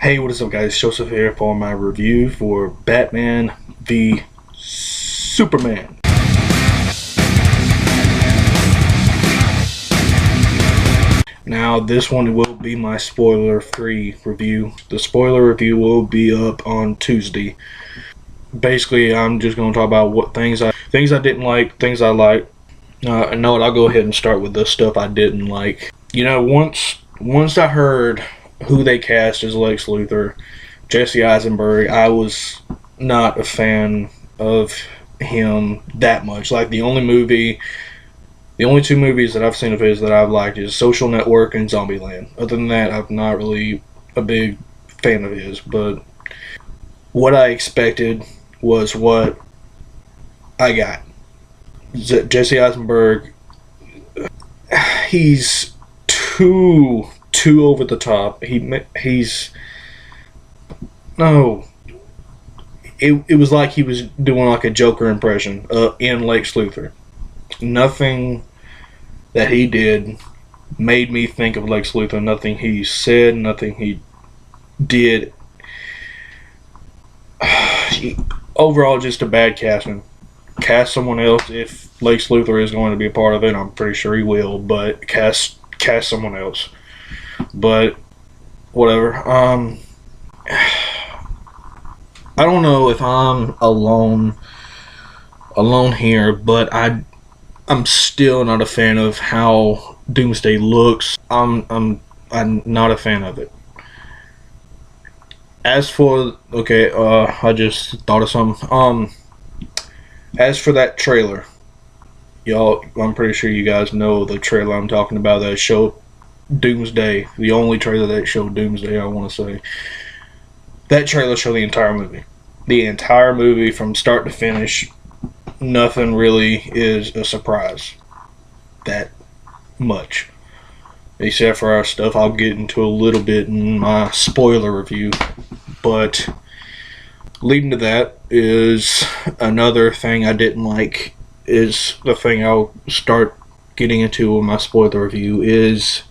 Hey, what is up, guys? Joseph here for my review for Batman v Superman. Now, this one will be my spoiler-free review. The spoiler review will be up on Tuesday. Basically, I'm just going to talk about what things I didn't like, things I liked. No, I'll go ahead and start with the stuff I didn't like. You know, once I heard who they cast as Lex Luthor, Jesse Eisenberg, I was not a fan of him that much. Like, the only two movies that I've seen of his that I've liked is Social Network and Zombieland. Other than that, I'm not really a big fan of his. But what I expected was what I got. Jesse Eisenberg, he's too over the top. It was like he was doing like a Joker impression in Lex Luthor. Nothing that he did made me think of Lex Luthor. Nothing he said, nothing he did. Overall, just a bad casting. Cast someone else if Lex Luthor is going to be a part of it. I'm pretty sure he will, but cast someone else. But whatever. I don't know if I'm alone here, but I'm still not a fan of how Doomsday looks. I'm not a fan of it. As for I just thought of something. As for that trailer, y'all, I'm pretty sure you guys know the trailer I'm talking about that showed Doomsday. The only trailer that showed Doomsday, I want to say. That trailer showed the entire movie. The entire movie from start to finish. Nothing really is a surprise. That much. Except for our stuff I'll get into a little bit in my spoiler review. But leading to that is another thing I didn't like, is the thing I'll start getting into in my spoiler review, is,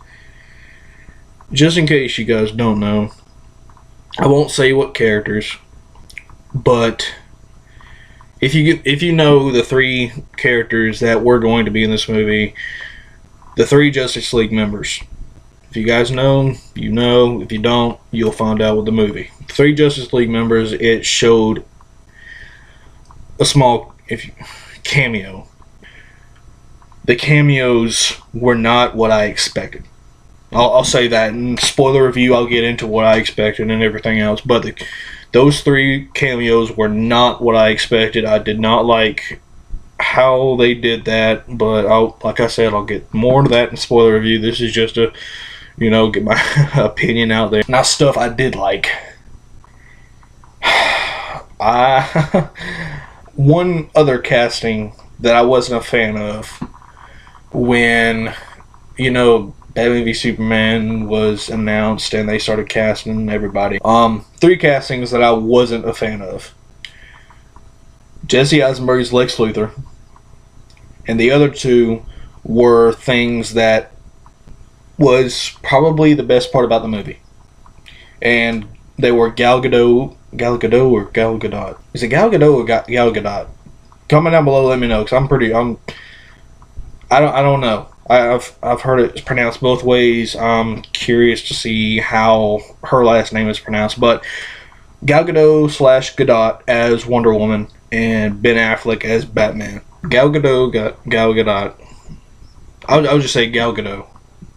just in case you guys don't know, I won't say what characters, but if you know the three characters that were going to be in this movie, the three Justice League members. If you guys know, you know. If you don't, you'll find out with the movie. The three Justice League members, it showed a small cameo. The cameos were not what I expected. I'll say that in spoiler review. I'll get into what I expected and everything else. But those three cameos were not what I expected. I did not like how they did that. But like I said, I'll get more into that in spoiler review. This is just a, get my opinion out there. Now, stuff I did like. One other casting that I wasn't a fan of when, Batman v Superman was announced and they started casting everybody. Three castings that I wasn't a fan of. Jesse Eisenberg's Lex Luthor. And the other two were things that was probably the best part about the movie. And they were Gal Gadot or Gal Gadot? Is it Gal Gadot or Gal Gadot? Comment down below, let me know, because I don't know. I've heard it pronounced both ways. I'm curious to see how her last name is pronounced. But Gal Gadot / Gadot as Wonder Woman and Ben Affleck as Batman. Gal Gadot. I'll just say Gal Gadot.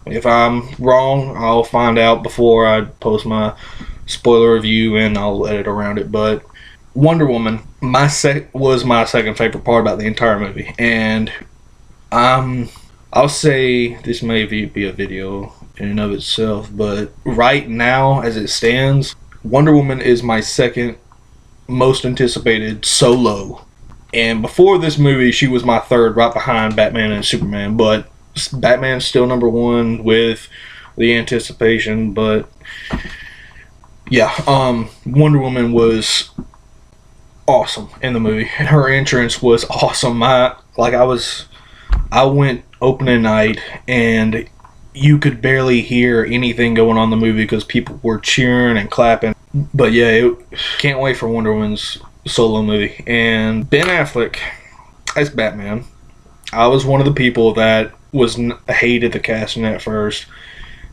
If I'm wrong, I'll find out before I post my spoiler review and I'll edit around it. But Wonder Woman, was my second favorite part about the entire movie. And I'll say this may be a video in and of itself, but right now, as it stands, Wonder Woman is my second most anticipated solo. And before this movie, she was my third, right behind Batman and Superman. But Batman's still number one with the anticipation. But yeah, Wonder Woman was awesome in the movie. Her entrance was awesome. I went opening night and you could barely hear anything going on in the movie because people were cheering and clapping. But yeah, can't wait for Wonder Woman's solo movie. And Ben Affleck as Batman, I was one of the people that hated the casting at first.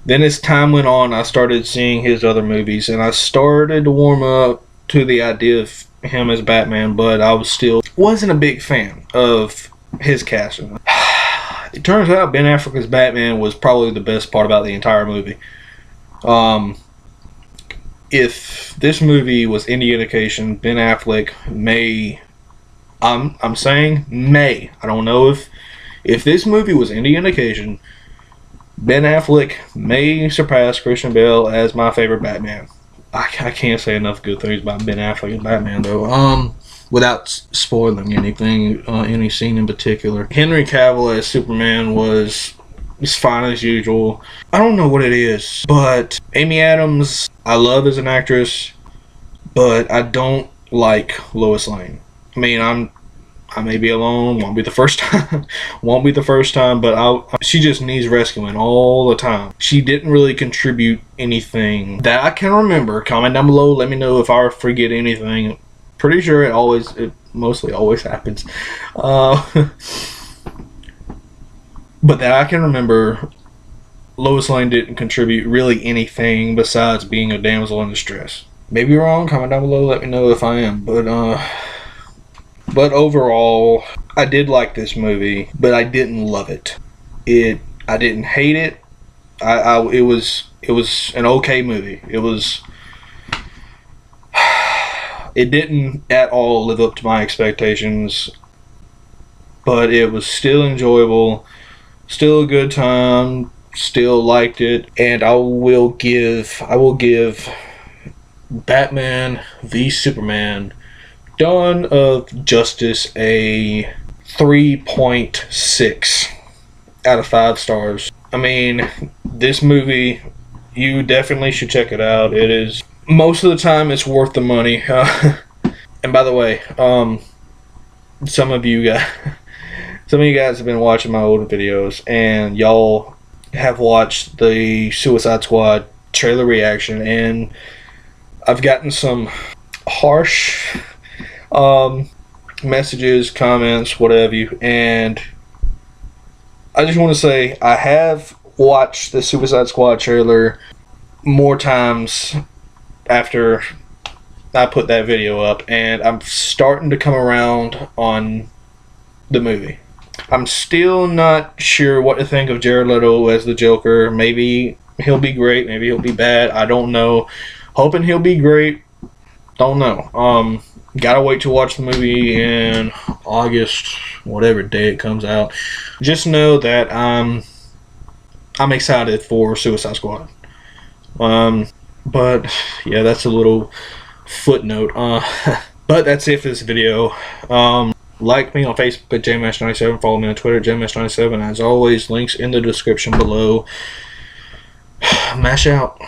Then as time went on, I started seeing his other movies, and I started to warm up to the idea of him as Batman, but I wasn't a big fan of his casting. It turns out Ben Affleck as Batman was probably the best part about the entire movie. If this movie was any indication, Ben Affleck may, I'm saying may, I don't know if this movie was any indication, Ben Affleck may surpass Christian Bale as my favorite Batman. I can't say enough good things about Ben Affleck and Batman though. Without spoiling anything, any scene in particular. Henry Cavill as Superman was fine as usual. I don't know what it is, but Amy Adams, I love as an actress, but I don't like Lois Lane. I mean, I may be alone, won't be the first time, but she just needs rescuing all the time. She didn't really contribute anything that I can remember. Comment down below, let me know if I forget anything. Pretty sure it mostly always happens. But that I can remember, Lois Lane didn't contribute really anything besides being a damsel in distress. Maybe wrong, comment down below, let me know if I am. But overall, I did like this movie, but I didn't love it. I didn't hate it. It was an okay movie. It didn't at all live up to my expectations, but it was still enjoyable, still a good time, still liked it, and I will give Batman v Superman Dawn of Justice a 3.6 out of 5 stars. I mean, this movie, you definitely should check it out. It is, most of the time, it's worth the money. And by the way, some of you guys have been watching my old videos, and y'all have watched the Suicide Squad trailer reaction, and I've gotten some harsh messages, comments, whatever you, and I just want to say I have watched the Suicide Squad trailer more times after I put that video up, and I'm starting to come around on the movie. I'm still not sure what to think of Jared Leto as the Joker. Maybe he'll be great, maybe he'll be bad, I don't know. Hoping he'll be great, don't know. Gotta wait to watch the movie in August, whatever day it comes out. Just know that I'm excited for Suicide Squad. But yeah, that's a little footnote. But that's it for this video. Like me on Facebook at JMash97. Follow me on Twitter at JMash97. As always, links in the description below. Mash out.